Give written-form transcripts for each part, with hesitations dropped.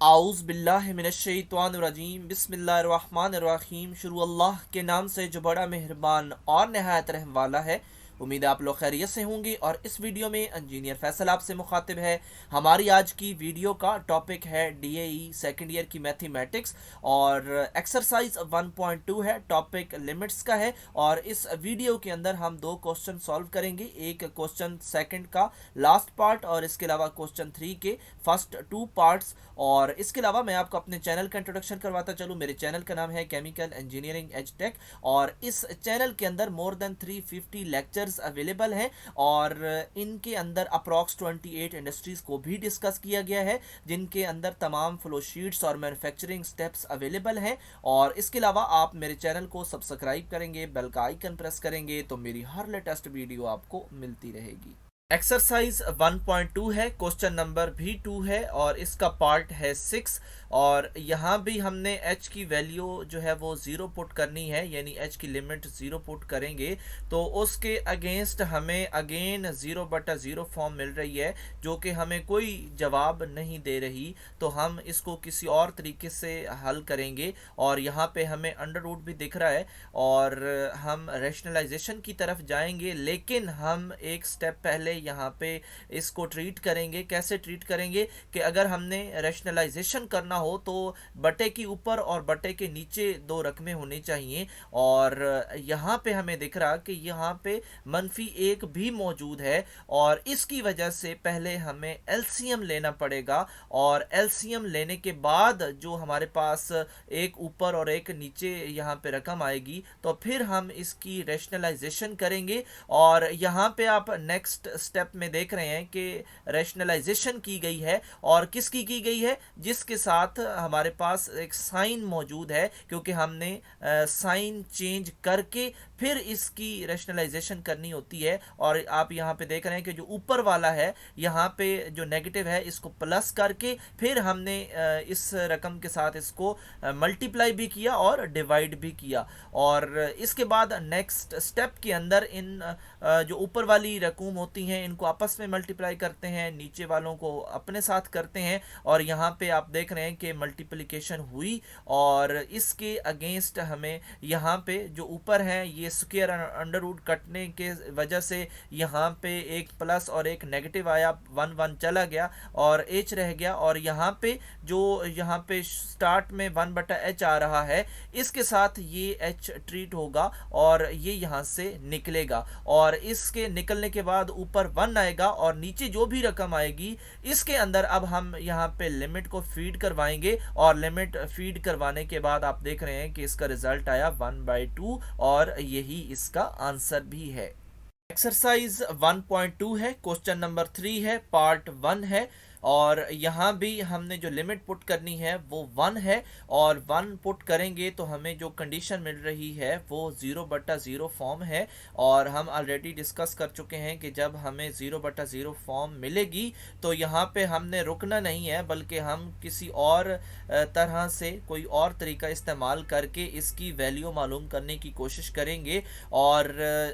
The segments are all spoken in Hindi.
आउज़ बिल्लाहि मिनश्शैतानिर्रजीम बिस्मिल्लाहिर्रहमानिर्रहीम। शुरू अल्लाह के नाम से जो बड़ा मेहरबान और नहायत रहम वाला है। उम्मीद है आप लोग खैरियत से होंगे। और इस वीडियो में इंजीनियर फैसल आपसे मुखातिब है। हमारी आज की वीडियो का टॉपिक है डीएई सेकेंड ईयर की मैथमेटिक्स और एक्सरसाइज 1.2 है, टॉपिक लिमिट्स का है। और इस वीडियो के अंदर हम दो क्वेश्चन सॉल्व करेंगे, एक क्वेश्चन सेकंड का लास्ट पार्ट और इसके अलावा क्वेश्चन 3 के फर्स्ट 2 पार्ट्स। और इसके अलावा मैं आपको अपने चैनल का इंट्रोडक्शन करवाता चलूँ। मेरे चैनल का नाम है केमिकल इंजीनियरिंग एज टेक और इस चैनल के अंदर मोर देन 350 लेक्चर्स अवेलेबल हैं और इनके अंदर अप्रॉक्स 28 इंडस्ट्रीज को भी डिस्कस किया गया है, जिनके अंदर तमाम फ्लो शीट्स और मैन्युफैक्चरिंग स्टेप्स अवेलेबल हैं। और इसके अलावा आप मेरे चैनल को सब्सक्राइब करेंगे, बेल का आइकन प्रेस करेंगे तो मेरी हर लेटेस्ट वीडियो आपको मिलती रहेगी। एक्सरसाइज 1.2 है, क्वेश्चन नंबर भी 2 है और इसका पार्ट है 6। और यहाँ भी हमने h की वैल्यू जो है वो 0 पुट करनी है, यानी h की लिमिट 0 पुट करेंगे तो उसके अगेंस्ट हमें अगेन 0/0 फॉर्म मिल रही है जो कि हमें कोई जवाब नहीं दे रही। तो हम इसको किसी और तरीके से हल करेंगे और यहाँ पे हमें अंडर रूट भी दिख रहा है और हम रैशनलाइजेशन की तरफ जाएंगे। लेकिन हम एक स्टेप पहले यहाँ पे इसको ट्रीट करेंगे। कैसे ट्रीट करेंगे कि अगर हमने रैशनलाइजेशन करना हो तो बटे के ऊपर और बटे के नीचे दो रकमें होनी चाहिए। और यहाँ पे हमें दिख रहा कि यहाँ पे -1 भी मौजूद है और इसकी वजह से पहले हमें एलसीएम लेना पड़ेगा। और एलसीएम लेने के बाद जो हमारे पास एक ऊपर और एक नीचे यहाँ पे रकम आएगी तो फिर हम इसकी रैशनलाइजेशन करेंगे। और यहाँ पे आप नेक्स्ट स्टेप में देख रहे हैं कि रैशनलाइजेशन की गई है और किसकी की गई है, जिसके साथ हमारे पास एक साइन मौजूद है, क्योंकि हमने साइन चेंज करके फिर इसकी रैशनलाइजेशन करनी होती है। और आप यहाँ पे देख रहे हैं कि जो ऊपर वाला है यहाँ पे जो नेगेटिव है इसको प्लस करके फिर हमने इस रकम के साथ इसको मल्टीप्लाई भी किया और डिवाइड भी किया। और इसके बाद नेक्स्ट स्टेप के अंदर इन जो ऊपर वाली रकूम होती हैं इनको आपस में मल्टीप्लाई करते हैं, नीचे वालों को अपने साथ करते हैं। और यहाँ पे आप देख रहे हैं कि मल्टीप्लिकेशन हुई और इसके अगेंस्ट हमें यहाँ पे जो ऊपर है ये स्क्वायर अंडर रूट कटने के वजह से यहाँ पे एक प्लस और एक नेगेटिव आया, 1 चला गया और एच रह गया। और यहाँ पे जो यहाँ पे स्टार्ट में 1/h आ रहा है इसके साथ ये h ट्रीट होगा और ये यहाँ से निकलेगा। और इसके निकलने के बाद ऊपर 1 आएगा और नीचे जो भी रकम आएगी इसके अंदर अब हम यहाँ पे लिमिट को फीड करवाएंगे। और लिमिट फीड करवाने के बाद आप देख रहे हैं कि इसका रिजल्ट आया 1/2 और यही इसका आंसर भी है। एक्सरसाइज 1.2 है, क्वेश्चन नंबर 3 है, पार्ट 1 है। और यहाँ भी हमने जो लिमिट पुट करनी है वो 1 है और 1 पुट करेंगे तो हमें जो कंडीशन मिल रही है वो 0/0 फॉर्म है। और हम ऑलरेडी डिस्कस कर चुके हैं कि जब हमें 0/0 फॉर्म मिलेगी तो यहाँ पे हमने रुकना नहीं है, बल्कि हम किसी और तरह से कोई और तरीका इस्तेमाल करके इसकी वैल्यू मालूम करने की कोशिश करेंगे। और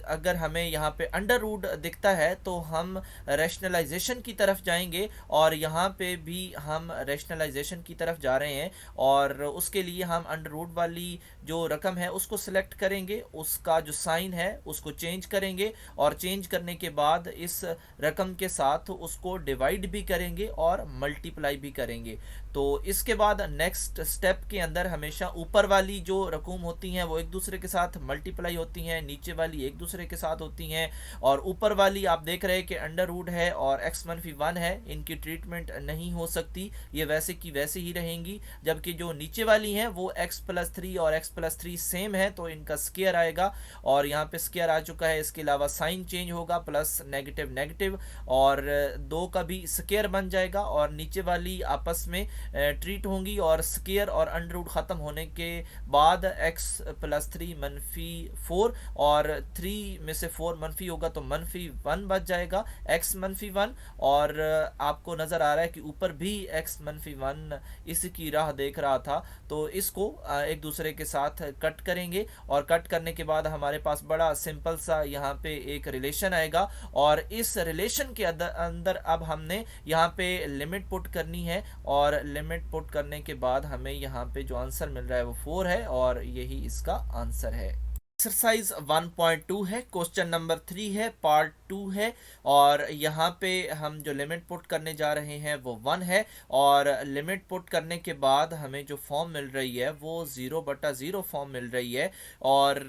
अगर हमें यहाँ पे अंडर रूट दिखता है तो हम रैशनलाइजेशन की तरफ जाएंगे और यहाँ पे भी हम रैशनलाइजेशन की तरफ जा रहे हैं। और उसके लिए हम अंडर रूट वाली जो रकम है उसको सिलेक्ट करेंगे, उसका जो साइन है उसको चेंज करेंगे और चेंज करने के बाद इस रकम के साथ उसको डिवाइड भी करेंगे और मल्टीप्लाई भी करेंगे। तो इसके बाद नेक्स्ट स्टेप के अंदर हमेशा ऊपर वाली जो रकूम होती हैं वो एक दूसरे के साथ मल्टीप्लाई होती हैं, नीचे वाली एक दूसरे के साथ होती हैं। और ऊपर वाली आप देख रहे हैं कि अंडर रूट है और x-1 है, इनकी ट्रीटमेंट नहीं हो सकती, ये वैसे की वैसे ही रहेंगी। जबकि जो नीचे वाली हैं वो x+3 और x+3 सेम है तो इनका स्क्वायर आएगा और यहाँ पे स्क्वायर आ चुका है। इसके अलावा साइन चेंज होगा, प्लस नेगेटिव नेगेटिव और 2 का भी स्क्वायर बन जाएगा और नीचे वाली आपस में ट्रीट होंगी। और स्क्वायर और अंडर रूट ख़त्म होने के बाद x+3 -4 और 3 में से 4 मनफी होगा तो -1 बच जाएगा, x -1। और आपको नज़र आ रहा है कि ऊपर भी x -1 इसी की राह देख रहा था। तो इसको एक दूसरे के साथ कट करेंगे और कट करने के बाद हमारे पास बड़ा सिंपल सा यहाँ पे एक रिलेशन आएगा। और इस रिलेशन के अंदर अब हमने यहाँ पे लिमिट पुट करनी है और लिमिट पुट करने के बाद हमें यहाँ पे जो आंसर मिल रहा है वो 4 है और यही इसका आंसर है। एक्सरसाइज 1.2 है, क्वेश्चन नंबर 3 है, पार्ट 2 है और यहाँ पे हम जो लिमिट पुट करने जा रहे हैं वो 1 है और लिमिट पुट करने के बाद हमें जो फॉर्म मिल रही है वो 0/0 फॉर्म मिल रही है और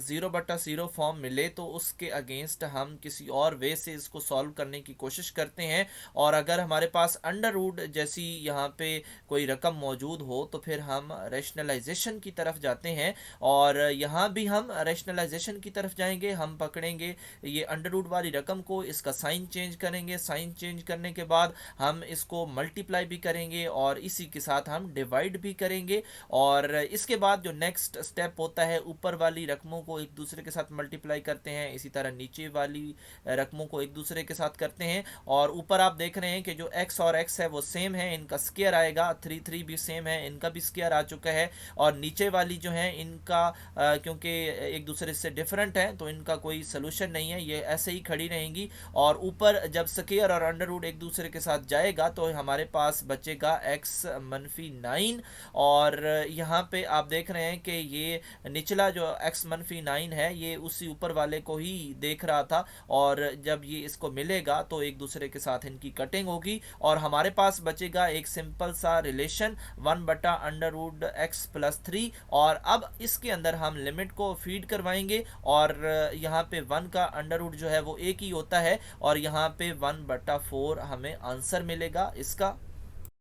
0/0 फॉर्म मिले तो उसके अगेंस्ट हम किसी और वे से इसको सॉल्व करने की कोशिश करते हैं और अगर हमारे पास अंडर रूट जैसी यहाँ पे कोई रकम मौजूद हो तो फिर हम रैशनलाइजेशन की तरफ जाते हैं और यहाँ भी हम रैशनलाइजेशन की तरफ जाएंगे। हम पकड़ेंगे ये अंडर रूट वाली रकम को, इसका साइन चेंज करेंगे, साइन चेंज करने के बाद हम इसको मल्टीप्लाई भी करेंगे और इसी के साथ हम डिवाइड भी करेंगे और इसके बाद जो नेक्स्ट स्टेप होता है ऊपर वाली रकमों को एक दूसरे के साथ मल्टीप्लाई करते हैं, इसी तरह नीचे वाली रकमों को एक दूसरे के साथ करते हैं और ऊपर आप देख रहे हैं कि जो x और x है वो सेम है, इनका स्क्वायर आएगा, 3 भी सेम है, इनका भी स्क्वायर आ चुका है और नीचे वाली जो है इनका क्योंकि एक दूसरे से डिफरेंट है तो इनका कोई सोल्यूशन नहीं है, ये ऐसे ही खड़ी रहेंगी और ऊपर जब स्क्वायर और अंडर रूट एक दूसरे के साथ जाएगा तो हमारे पास बचेगा x-9 और यहाँ पे आप देख रहे हैं कि ये निचला जो x-9 है ये उसी ऊपर वाले को ही देख रहा था और जब ये इसको मिलेगा तो एक दूसरे के साथ इनकी कटिंग होगी और हमारे पास बचेगा एक सिंपल सा रिलेशन 1/√x+3 और अब इसके अंदर हम लिमिट को फीड करवाएंगे और यहाँ पे 1 का अंडर रूट जो है वो एक ही होता है और यहाँ पे 1/4 हमें आंसर मिलेगा इसका।